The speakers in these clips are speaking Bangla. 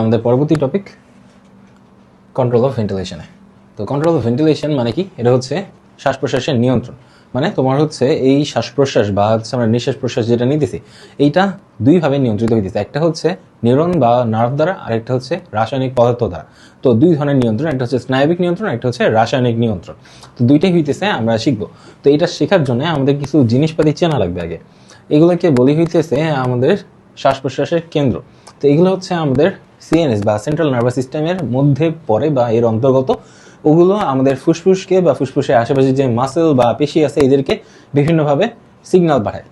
আমাদের পরবর্তী টপিক কন্ট্রোল অফ ভেন্টিলেশনে। তো কন্ট্রোল অফ ভেন্টিলেশন মানে কি? এটা হচ্ছে শ্বাস প্রশ্বাসের নিয়ন্ত্রণ। মানে তোমার হচ্ছে এই শ্বাস প্রশ্বাস বা হচ্ছে আমরা নিঃশ্বাস প্রশ্বাস যেটা নিতেছি এইটা দুইভাবে নিয়ন্ত্রিত হইতেছে। একটা হচ্ছে নিউরন বা নার্ভ দ্বারা, আর একটা হচ্ছে রাসায়নিক পদার্থ দ্বারা। তো দুই ধরনের নিয়ন্ত্রণ, একটা হচ্ছে স্নায়বিক নিয়ন্ত্রণ, একটা হচ্ছে রাসায়নিক নিয়ন্ত্রণ। তো দুইটাই হইতেছে আমরা শিখবো। তো এটা শেখার জন্য আমাদের কিছু জিনিসপাতি চেনা লাগবে আগে। এগুলোকে বলি হইতেছে আমাদের শ্বাস প্রশ্বাসের কেন্দ্র। তো এগুলো হচ্ছে আমাদের সিএনএস বা সেন্ট্রাল নার্ভাস সিস্টেমের মধ্যে পড়ে বা এর অন্তর্গত। ওগুলো আমাদের ফুসফুসকে বা ফুসফুসের আশেপাশে যে মাসেল বা পেশি আছে এদেরকে বিভিন্নভাবে সিগন্যাল পাঠায়।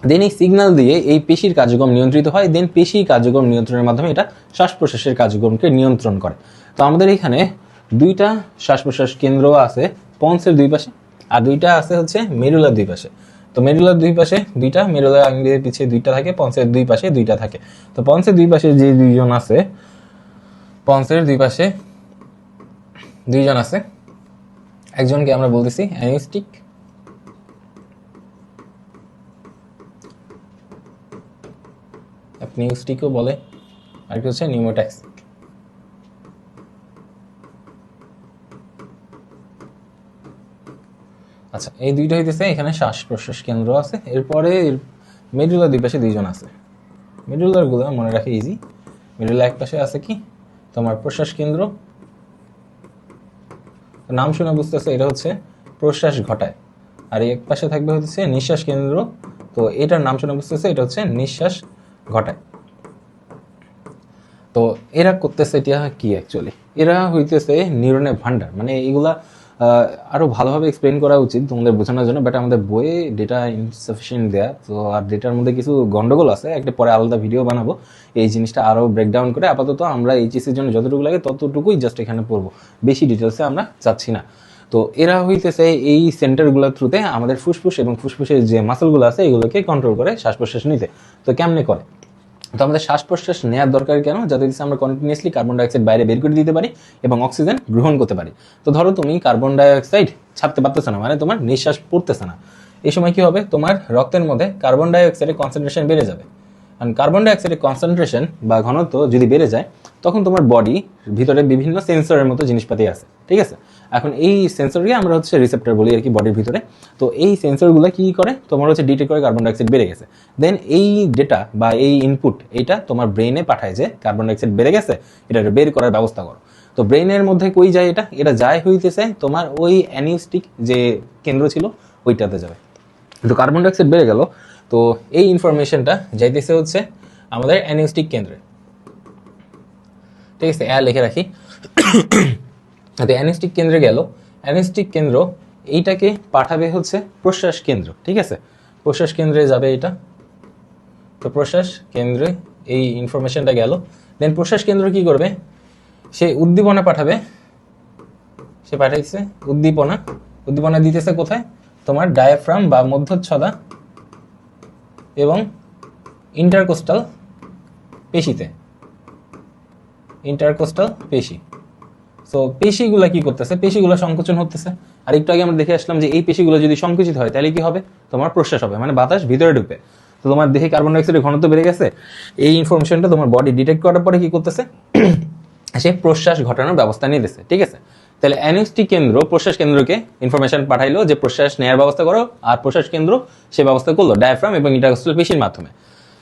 দেন এই সিগন্যাল দিয়ে এই পেশির কার্যক্রম নিয়ন্ত্রিত হয়। দেন পেশি কার্যক্রম নিয়ন্ত্রণের মাধ্যমে এটা শ্বাস প্রশ্বাসের কার্যক্রমকে নিয়ন্ত্রণ করে। তো আমাদের এখানে দুইটা শ্বাস প্রশ্বাস কেন্দ্র আছে পন্সের দুই পাশে, আর দুইটা আছে হচ্ছে মেরুলার দুই পাশে। তো মেরুলার দুই পাশে দুইটা, মেরুলার আগে পিছিয়ে দুইটা থাকে, পন্সের দুই পাশে দুইটা থাকে। তো পন্সের দুই পাশে যে দুইজন আছে, পন্সের দুই পাশে দুইজন আছে, একজনকে আমরা বলতেছি অ্যানিস্টিক, অ্যাপনিউস্টিকও বলে, আর কি হচ্ছে নিউমোট্যাক্সিক। আচ্ছা, এই দুইটা হইতেছে এখানে শ্বাস প্রশ্বাস কেন্দ্র আছে। এরপরে মেডুলার দুই পাশে দুইজন আছে। মেডুলার গুলো মনে রাখে ইজি। মেডুলার এক পাশে আছে কি তোমার প্রশ্বাস কেন্দ্র, নাম শুনে বুঝতেছে এটা হচ্ছে প্রশ্বাস ঘটায়। আর এক পাশে থাকবে হচ্ছে নিঃশ্বাস কেন্দ্র, তো এটার নাম শুনে বুঝতেছে এটা হচ্ছে নিঃশ্বাস ঘটায়। তো এরা করতেছে এটা কি অ্যাকচুয়ালি? এরা হইতেছে নিউরনের ভান্ডার। মানে এগুলা আরো ভালোভাবে এক্সপ্লেন করা উচিত তোমাদের বোঝানোর জন্য, বাট আমাদের বইয়ে ডেটা ইনসাফিসিয়েন্ট দেয়া, তো আর ডেটার মধ্যে কিছু গন্ডগোল আছে, একটা পরে আলাদা ভিডিও বানাবো এই জিনিসটা আরো ব্রেকডাউন করে। আপাতত আমরা এইচএসির জন্য যতটুকু লাগে ততটুকুই জাস্ট এখানে পড়বো, বেশি ডিটেলসে আমরা যাচ্ছি না। তো এরা হইতেছে এই সেন্টারগুলোর থ্রুতে আমাদের ফুসফুস এবং ফুসফুসের যে মাসেলগুলো আছে এগুলোকে কন্ট্রোল করে শ্বাস প্রশ্বাস নিতে। তো কেমনে করে? তো আমাদের শ্বাস প্রশ্বাস নেওয়ার দরকার কেন? যাতে আমরা কন্টিনিউয়াসলি কার্বন ডাইঅক্সাইড বাইরে বের করে দিতে পারি এবং অক্সিজেন গ্রহণ করতে পারি। তো ধরো তুমি কার্বন ডাইঅক্সাইড ছাড়তে পারতেছো না, মানে তোমার নিঃশ্বাস পড়তেছে না। এই সময় কি হবে? তোমার রক্তের মধ্যে কার্বন ডাইঅক্সাইডের কনসেন্ট্রেশন বেড়ে যাবে। কারণ কার্বন ডাইঅক্সাইডের কনসেন্ট্রেশন বা ঘনত্ব যদি বেড়ে যায় তখন তোমার বডি ভিতরে বিভিন্ন সেন্সরের মতো জিনিসপাতি আছে, ঠিক আছে? এখন এই সেন্সরকে আমরা হচ্ছে রিসেপ্টর বলি আর কি বডির ভিতরে। তো এই সেন্সরগুলো কি করে? তোমার হচ্ছে ডিটেক্ট করে কার্বন ডাইঅক্সাইড বেড়ে গেছে। দেন এই ডেটা বা এই ইনপুট এইটা তোমার ব্রেনে পাঠায় যে কার্বন ডাইঅক্সাইড বেড়ে গেছে, এটা বের করার ব্যবস্থা করো। তো ব্রেনের মধ্যে কই যায় এটা? এটা যায় হইতেছে তোমার ওই অ্যানিউস্টিক যে কেন্দ্র ছিল ওইটাতে যাবে। তো কার্বন ডাইঅক্সাইড বেড়ে গেল, তো এই ইনফরমেশনটা যাইতেছে হচ্ছে আমাদের অ্যানিউস্টিক কেন্দ্রে, ঠিক আছে? লিখে রাখি। তো অ্যানিস্টিক কেন্দ্রে গেল, অ্যানিস্টিক কেন্দ্র এইটাকে পাঠাবে হচ্ছে প্রশ্বাস কেন্দ্র, ঠিক আছে? প্রশ্বাস কেন্দ্রে যাবে এটা। তো প্রশ্বাস কেন্দ্রে এই ইনফরমেশনটা গেল। দেন প্রশ্বাস কেন্দ্র কি করবে? সে উদ্দীপনা পাঠাবে। সে পাঠাইছে উদ্দীপনা। উদ্দীপনা দিতেছে কোথায়? তোমার ডায়াফ্রাম বা মধ্যচ্ছদা এবং ইন্টারকোস্টাল পেশিতে। ইন্টারকোস্টাল পেশি। তো পেশিগুলা কি করতেছে? পেশিগুলো সংকোচন হতেছে। আর একটু আগে আমরা দেখে আসলাম যে এই পেশিগুলো যদি সংকুচিত হয় তাহলে কি হবে? তোমার প্রশ্বাস হবে, মানে বাতাস ভিতরে ঢুকবে। তো তোমার দেহে কার্বন ডাইঅক্সাইডের ঘনত্ব বেড়ে গেছে। এই ইনফরমেশনটা তোমার বডি ডিটেক্ট করার পরে কি করতেছে? সে প্রশ্বাস ঘটানোর ব্যবস্থা নিতেছে, ঠিক আছে? তাহলে অ্যানিউস্টিক কেন্দ্র প্রশ্বাস কেন্দ্রকে ইনফরমেশন পাঠাইলো যে প্রশ্বাস নেওয়ার ব্যবস্থা করো, আর প্রশ্বাস কেন্দ্র সে ব্যবস্থা করলো ডায়াফ্রাম এবং ইন্টারকোস্টাল পেশির মাধ্যমে।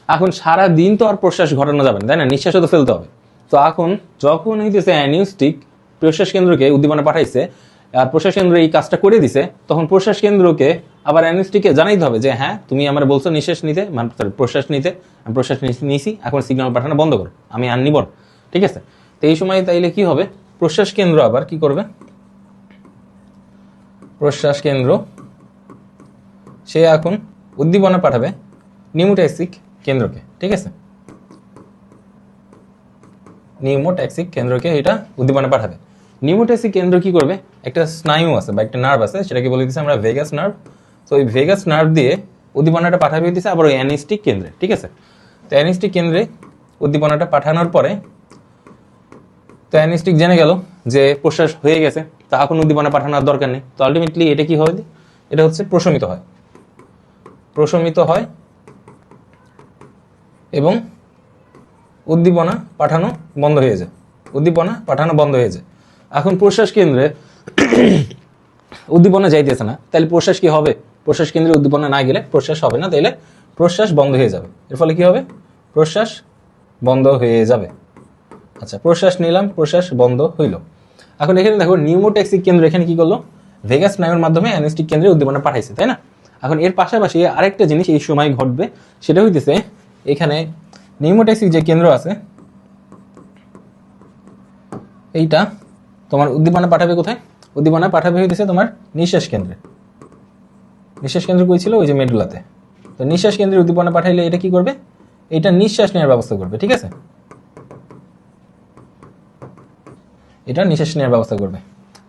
এখন সারা দিন তো আর প্রশ্বাস ঘটানো যাবে না, তাই না? নিঃশ্বাসও তো ফেলতে হবে। তো এখন যখন হইতেছে অ্যানিউস্টিক প্রশ্বাস কেন্দ্রকে উদ্দীপনা পাঠাইছে আর প্রশ্বাস কেন্দ্র এই কাজটা করে দিছে, তখন প্রশ্বাস কেন্দ্রকে আবার অ্যানিউস্টিককে জানাইতে হবে যে হ্যাঁ তুমি আমার বলছো নিঃশ্বাস নিতে, মানে প্রশ্বাস নিতে, আমি প্রশ্বাস নিয়েছি, এখন সিগন্যাল পাঠানো বন্ধ করো, আমি আর নিব না, ঠিক আছে? তো এই সময় তাইলে কি হবে? প্রশ্বাস কেন্দ্র আবার কি করবে? প্রশ্বাস কেন্দ্র সে এখন উদ্দীপনা পাঠাবে নিউমোট্যাক্সিক কেন্দ্রকে, ঠিক আছে? নিউমোট্যাক্সিক কেন্দ্রকে এটা উদ্দীপনা পাঠাবে। নিউমোট্যাক্সিক কেন্দ্র কি করবে? একটা স্নায়ু আছে বা একটা নার্ভ আছে, সেটাকে বলে দিচ্ছি আমরা ভেগাস নার্ভ। তো ওই ভেগাস নার্ভ দিয়ে উদ্দীপনাটা পাঠাবে দিচ্ছে আবার ওই অ্যানিস্টিক কেন্দ্রে, ঠিক আছে? তো অ্যানিস্টিক কেন্দ্রে উদ্দীপনাটা পাঠানোর পরে তো অ্যানিস্টিক জেনে গেল যে প্রশ্বাস হয়ে গেছে, তা এখন উদ্দীপনা পাঠানোর দরকার নেই। তো আলটিমেটলি এটা কি হবে? এটা হচ্ছে প্রশমিত হয়। প্রশমিত হয় এবং উদ্দীপনা পাঠানো বন্ধ হয়ে যায়, উদ্দীপনা পাঠানো বন্ধ হয়ে যায়। এখন প্রশ্বাস কেন্দ্রে উদ্দীপনা যাইতেছে না, তাহলে প্রশ্বাস কি হবে? প্রশ্বাস কেন্দ্রে উদ্দীপনা না গেলে প্রশ্বাস হবে না, তাইলে প্রশ্বাস বন্ধ হয়ে যাবে। এর ফলে কি হবে? প্রশ্বাস বন্ধ হয়ে যাবে। আচ্ছা, প্রশ্বাস নিলাম, প্রশ্বাস বন্ধ হইল। এখন এখানে দেখো নিউমোট্যাক্সিক কেন্দ্র এখানে কি করলো? ভেগাস স্নায়ুর মাধ্যমে অ্যানাস্টিক কেন্দ্রে উদ্দীপনা পাঠাইছে, তাই না? এখন এর পাশাপাশি আরেকটা জিনিস এই সময় ঘটবে, সেটা হইতেছে এখানে নিউমোট্যাক্সিক যে কেন্দ্র আছে এইটা তোমার উদ্দীপনা পাঠাবে কোথায়? উদ্দীপনা পাঠাবে হইতেছে তোমার নিঃশ্বাস কেন্দ্রে। নিঃশ্বাস কেন্দ্র কই ছিল? ওই যে মেডুলাতে। তো নিঃশ্বাস কেন্দ্রে উদ্দীপনা পাঠাইলে এটা কি করবে? এটা নিঃশ্বাস নেওয়ার ব্যবস্থা করবে, ঠিক আছে? এটা নিঃশ্বাস নেওয়ার ব্যবস্থা করবে।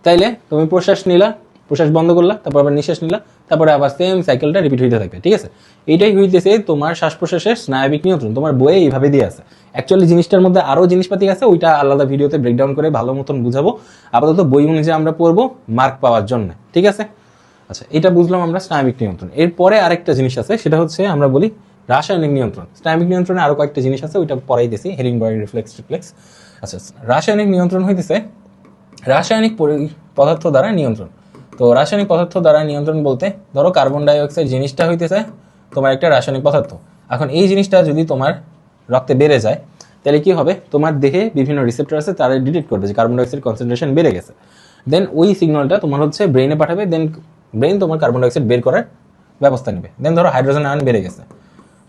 তাইলে তুমি প্রশ্বাস নিলা, প্রশ্বাস বন্ধ করলা, তারপর আবার নিঃশ্বাস নিলা, তারপরে আবার সেম সাইকেলটা রিপিট হইতে থাকবে, ঠিক আছে? এইটাই হইতেছে তোমার শ্বাস প্রশ্বাসের স্নায়বিক নিয়ন্ত্রণ। তোমার বইয়ে এইভাবে দিয়ে আছে। অ্যাকচুয়ালি জিনিসটার মধ্যে আরও জিনিসপাতি আছে, ওইটা আলাদা ভিডিওতে ব্রেকডাউন করে ভালো মতন বুঝাবো। আপাতত বই অনুযায়ী আমরা পড়বো মার্ক পাওয়ার জন্য, ঠিক আছে? আচ্ছা, এটা বুঝলাম আমরা স্নায়বিক নিয়ন্ত্রণ। এরপরে আরেকটা জিনিস আছে, সেটা হচ্ছে আমরা বলি রাসায়নিক নিয়ন্ত্রণ। স্নায়বিক নিয়ন্ত্রণে আরো কয়েকটা জিনিস আছে, ওইটা পরেই দিছি, হেরিংবয় রিফ্লেক্স। আচ্ছা, রাসায়নিক নিয়ন্ত্রণ হইতেছে রাসায়নিক পদার্থ দ্বারা নিয়ন্ত্রণ। তো রাসায়নিক পদার্থ দ্বারা নিয়ন্ত্রণ বলতে ধরো কার্বন ডাইঅক্সাইড জিনিসটা হইতেছে তোমার একটা রাসায়নিক পদার্থ। এখন এই জিনিসটা যদি তোমার রক্তে বেড়ে যায়, তাহলে কি হবে? তোমার দেহে বিভিন্ন রিসেপ্টর আছে, তারা ডিটেক্ট করবে যে কার্বন ডাইঅক্সাইড কনসেন্ট্রেশন বেড়ে গেছে। দেন ওই সিগন্যালটা তোমার হচ্ছে ব্রেনে পাঠাবে। দেন ব্রেন তোমার কার্বন ডাইঅক্সাইড বের করার ব্যবস্থা নেবে। দেন ধরো হাইড্রোজেন আয়ন বেড়ে গেছে,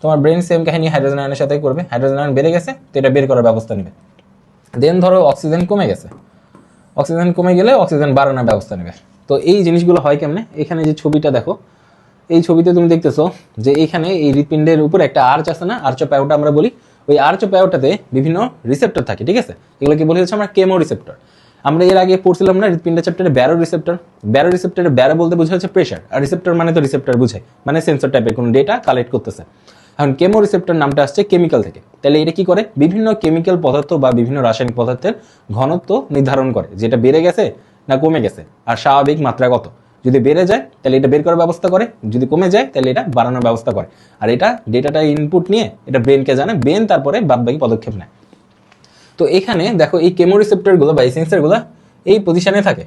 তোমার ব্রেন সেম কাহিনী হাইড্রোজেন আয়নের সাথে করবে। হাইড্রোজেন আয়ন বেড়ে গেছে, তো এটা বের করার ব্যবস্থা নেবে। দেন ধরো অক্সিজেন কমে গেছে, অক্সিজেন কমে গেলে অক্সিজেন বাড়ানোর ব্যবস্থা নেবে। তো এই জিনিসগুলো হয় কেমনে? এখানে যে ছবিটা দেখো, এই ছবিতে তুমি দেখতেছো যে এখানে এই হৃৎপিণ্ডের উপর একটা আর্চ আছে না, আর্চ অফ অ্যাওর্টা আমরা বলি। ওই আর্চ অফ অ্যাওর্টাতে বিভিন্ন রিসেপ্টর থাকে, ঠিক আছে? এগুলোকে বলি হচ্ছে আমরা কেমো রিসেপ্টর। আমরা এর আগে পড়ছিলাম না হৃৎপিণ্ড চ্যাপ্টারে ব্যারো রিসেপ্টর। ব্যারো রিসেপ্টরে ব্যারো বলতে বোঝা হচ্ছে প্রেশার, আর রিসেপ্টর মানে তো রিসেপ্টর বুঝায়, মানে সেন্সর টাইপের কোনো ডেটা কালেক্ট করতেছে। এখন কেমো রিসেপ্টর নামটা আসছে কেমিক্যাল থেকে। তাহলে এটা কি করে? বিভিন্ন কেমিক্যাল পদার্থ বা বিভিন্ন রাসায়নিক পদার্থের ঘনত্ব নির্ধারণ করে, যেটা বেড়ে গেছে না কমে গেছে, আর স্বাভাবিক মাত্রা কত। যদি বেড়ে যায় তাহলে এটা বের করার ব্যবস্থা করে, যদি কমে যায় তাহলে এটা বাড়ানোর ব্যবস্থা করে। আর এটা ডেটাটা ইনপুট নিয়ে এটা ব্রেনকে জানে, ব্রেন তারপরে বাদবাকি পদক্ষেপ নেয়। তো এখানে দেখো এই কেমো রিসেপ্টরগুলো বা এই সেন্সরগুলো এই পজিশনে থাকে।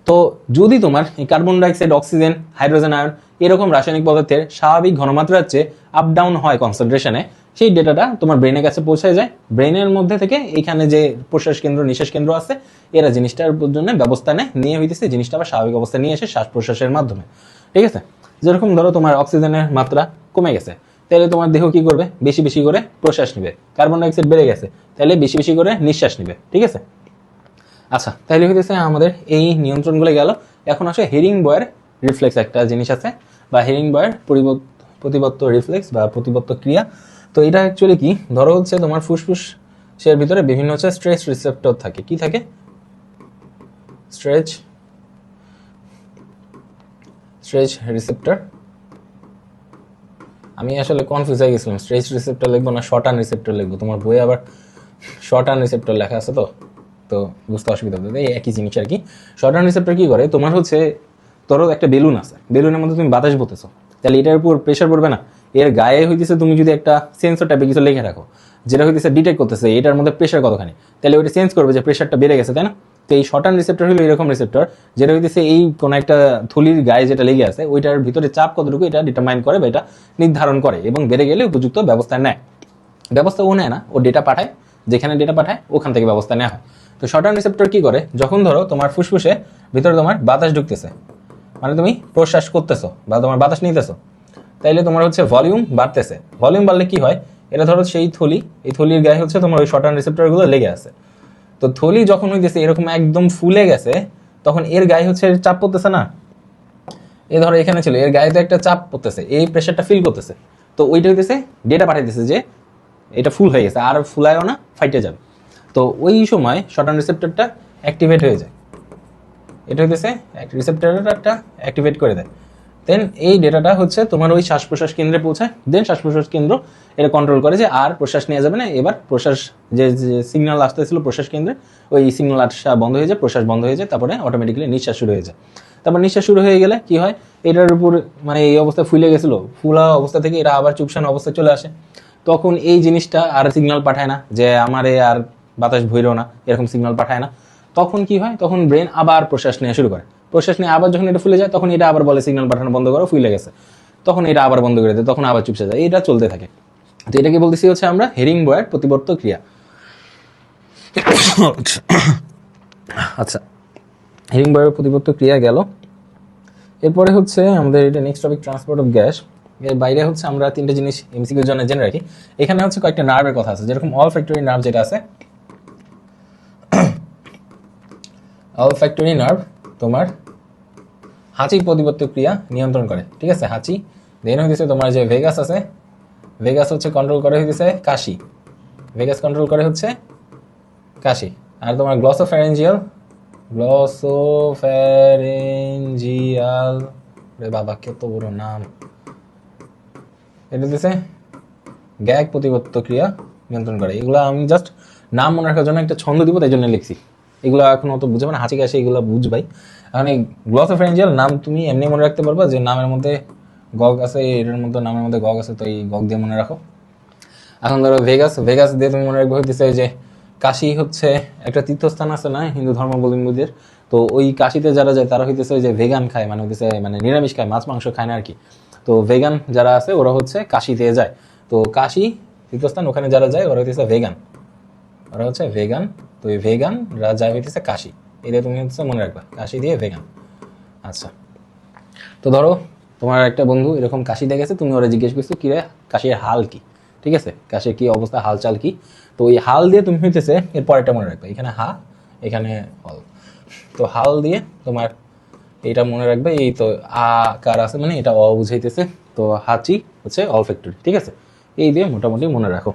তো যদি তোমার এই carbon dioxide, oxygen, hydrogen ion এরকম রাসায়নিক পদার্থের স্বাভাবিক ঘনমাত্রার চেয়ে আপ ডাউন হয় কনসেন্ট্রেশনে, সেই ডেটাটা তোমার ব্রেনের কাছে পৌঁছে যায়। ব্রেনের মধ্যে থেকে এখানে যে প্রশ্বাস কেন্দ্র, নিঃশ্বাস কেন্দ্র আছে, এরা জিনিসটার জন্য ব্যবস্থা নেয়, নিয়ে হইতেছে জিনিসটা আবার স্বাভাবিক অবস্থায় নিয়ে এসে শ্বাস প্রশ্বাসের মাধ্যমে, ঠিক আছে? যেরকম ধরো তোমার অক্সিজেনের মাত্রা কমে গেছে, তাহলে তোমার দেহ কি করবে? বেশি বেশি করে প্রশ্বাস নেবে। কার্বন ডাইঅক্সাইড বেড়ে গেছে, তাহলে বেশি বেশি করে নিঃশ্বাস নেবে, ঠিক আছে? আচ্ছা, তাহলে হইতেছে আমাদের এই নিয়ন্ত্রণগুলো গেল। এখন আসে হেরিংবয়ের রিফ্লেক্স একটা জিনিস আছে, বা হেরিংবয়ের প্রতিবত্ত রিফ্লেক্স বা প্রতিবত্ত ক্রিয়া। তো এটা অ্যাকচুয়ালি কি? ধরো হচ্ছে তোমার ফুসফুসের ভিতরে বিভিন্ন হচ্ছে স্ট্রেস রিসেপ্টর থাকে। কি থাকে? Stretch receptor. আমি আসলে কনফিউজ হয়ে গেছিলাম, স্ট্রেচ রিসেপ্টর লিখবো না শর্ট টার্ম রিসেপ্টর লিখবো। তোমার বইয়ে আবার শর্ট টার্ম রিসেপ্টর লেখা আছে, তো বুঝতে অসুবিধা হবে। এই একই জিনিস আর কি। শর্ট টার্ম রিসেপ্টর কি করে? তোমার হচ্ছে ধরো একটা বেলুন আছে, বেলুনের মধ্যে তুমি বাতাস বলতেছো, তাহলে এটার উপর প্রেশার পড়বে না? এর গায়ে হইতেছে তুমি যদি একটা সেন্সর টাইপের কিছু লিখে রাখো, যেটা হইতেছে ডিটেক্ট করতেছে এটার মধ্যে প্রেশার কতখানি, তাহলে ওইটা সেন্স করবে যে প্রেশারটা বেড়ে গেছে, তাই না? তো এই শর্ট টার্ম রিসেপ্টর হলো এরকম রিসেপ্টর, যেটা হইতেছে এই কোনো একটা থলির গায়ে যেটা লেগে আছে ওইটার ভিতরে চাপ কতটুকু এটা ডিটারমাইন করে বা এটা নির্ধারণ করে, এবং বেড়ে গেলে উপযুক্ত ব্যবস্থা নেয়। ব্যবস্থা ও নেয় না, ও ডেটা পাঠায়, যেখানে ডেটা পাঠায় ওখান থেকে ব্যবস্থা নেওয়া হয়। তো শর্ট টার্ম রিসেপ্টর কি করে? যখন ধরো তোমার ফুসফুসে ভিতরে তোমার বাতাস ঢুকতেছে, মানে তুমি প্রশ্বাস করতেছো বা তোমার বাতাস নিতেছো, তাইলে তোমার হচ্ছে ভলিউম বাড়তেছে। ভলিউম বাড়লে কি হয়? এটা ধরো সেই থলি, এই থলির গায়ে হচ্ছে তোমার ওই শর্ট টার্ম রিসেপ্টরগুলো লেগে আছে। তো থলি যখন হইতেছে এরকম একদম ফুলে গেছে, তখন এর গায়ে হচ্ছে চাপ পড়তেছে না? এ ধরো এখানে ছিল, এর গায়ে তো একটা চাপ পড়তেছে, এই প্রেশারটা ফিল করতেছে। তো ওইটা হইতেছে ডেটা পাঠাইতেছে যে এটা ফুল হয়ে গেছে, আর ফুলায়ও না, ফাইটে যাবে। তো ওই সময় শর্ট টার্ম রিসেপ্টরটা অ্যাক্টিভেট হয়ে যায়। এটা হইতেছে রিসেপ্টরটা অ্যাক্টিভেট করে দেয়। দেন এই ডেটাটা হচ্ছে তোমার ওই শ্বাস প্রশ্বাস কেন্দ্রে পৌঁছায়। দেন শ্বাস প্রশ্বাস কেন্দ্র এটা কন্ট্রোল করে যে আর প্রশ্বাস নেওয়া যাবে না, এবার প্রশ্বাস যে সিগন্যাল আসতেছিল প্রশ্বাস কেন্দ্রে, ওই সিগন্যাল আসা বন্ধ হয়ে যায়, প্রশ্বাস বন্ধ হয়ে যায়, তারপরে অটোমেটিক্যালি নিঃশ্বাস শুরু হয়ে যায়। তারপর নিঃশ্বাস শুরু হয়ে গেলে কি হয়? এটার উপর মানে এই অবস্থায় ফুলে গেছিলো, ফুলা অবস্থা থেকে এটা আবার চুপসানো অবস্থায় চলে আসে। তখন এই জিনিসটা আর সিগন্যাল পাঠায় না যে আমারে আর বাতাস ভইরো না, এরকম সিগন্যাল পাঠায় না। তখন কি হয়, তখন ব্রেন আবার প্রশ্বাস নেওয়া শুরু করে। প্রশ্বাস নিয়ে আবার যখন এটা ফুলে যায়, তখন এটা আবার বলে সিগন্যাল পাঠানো বন্ধ করো, ফুলে গেছে। তখন এটা আবার বন্ধ করে দেয়, তখন আবার চুপসে যায়, এটা চলতে থাকে। তো এটাকে বলতেছি হচ্ছে আমরা হেরিং বয়ের প্রতিবর্ত ক্রিয়া। আচ্ছা, হেরিং বয়ের প্রতিবর্ত ক্রিয়া গেল। এরপরে হচ্ছে আমাদের এটা next topic transport of gas. এর বাইরে হচ্ছে আমরা তিনটে জিনিস এমসিকিউর জন্য জেনে রাখি। এখানে হচ্ছে কয়েকটা নার্ভের কথা আছে, যেরকম অলফ্যাক্টরি নার্ভ যেটা আছে, অলফ্যাক্টরি নার্ভ তোমার হাঁচি প্রতিবর্ত ক্রিয়া নিয়ন্ত্রণ করে, ঠিক আছে, হাঁচি। দেন হইতেছে তোমার যে ভেগাস আছে, ভেগাস হচ্ছে কন্ট্রোল করে হইতেছে কাশি, ভেগাস কন্ট্রোল করে হচ্ছে কাশি। আর তোমার গ্লসোফ্যারেঞ্জিয়াল, গ্লসোফ্যারেঞ্জিয়াল, রে বাবা কত বড় নাম, এটা হইতেছে গ্যাগ প্রতিবর্ত ক্রিয়া নিয়ন্ত্রণ করে। এগুলো আমি জাস্ট নাম মনে রাখার জন্য একটা ছন্দ দিব, তাই জন্য লিখছি। এগুলো এখন অত বুঝবে না, হাঁচি কাশি এগুলো বুঝবাই। এখন এই গ্লসোফ্যারেঞ্জিয়াল নাম তুমি এমনি মনে রাখতে পারবা যে নামের মধ্যে গগ আছে, এটার মধ্যে নামের মধ্যে গগ আছে, তো এই গগ দিয়ে মনে রাখো। এখন ধরো ভেগাস, ভেগাস দিয়ে তুমি মনে রাখবে হইতেছে যে কাশি হচ্ছে একটা তীর্থস্থান আছে না হিন্দু ধর্মাবলম্বীদের, তো ওই কাশিতে যারা যায় তারা হইতেছে যে ভেগান খায়, মানে হইতেছে মানে নিরামিষ খায়, মাছ মাংস খায় না আর কি। তো ভেগান যারা আছে ওরা হচ্ছে কাশিতে যায়। তো কাশি তীর্থস্থান, ওখানে যারা যায় ওরা হইতেছে ভেগান, ওরা হচ্ছে ভেগান। তো এই ভেগানরা যায় হইতেছে কাশি, এটা তুমি হচ্ছে মনে রাখবা, কাশি দিয়ে ভেগান। আচ্ছা, তো ধরো তোমার একটা বন্ধু এরকম কাশিতে গেছে, তুমি ওরা জিজ্ঞেস করছো কি রে কাশির হাল কি, ঠিক আছে, কাশির কি অবস্থা, হালচাল কি। তো ওই হাল দিয়ে তুমি হইতেছে এরপর একটা মনে রাখবে, এখানে হা এখানে হল, তো হাল দিয়ে তোমার এইটা মনে রাখবে। এই তো কার আছে মানে এটা অ বুঝাইতেছে, তো হাঁচি হচ্ছে অলফ্যাক্টরি, ঠিক আছে, এই দিয়ে মোটামুটি মনে রাখো।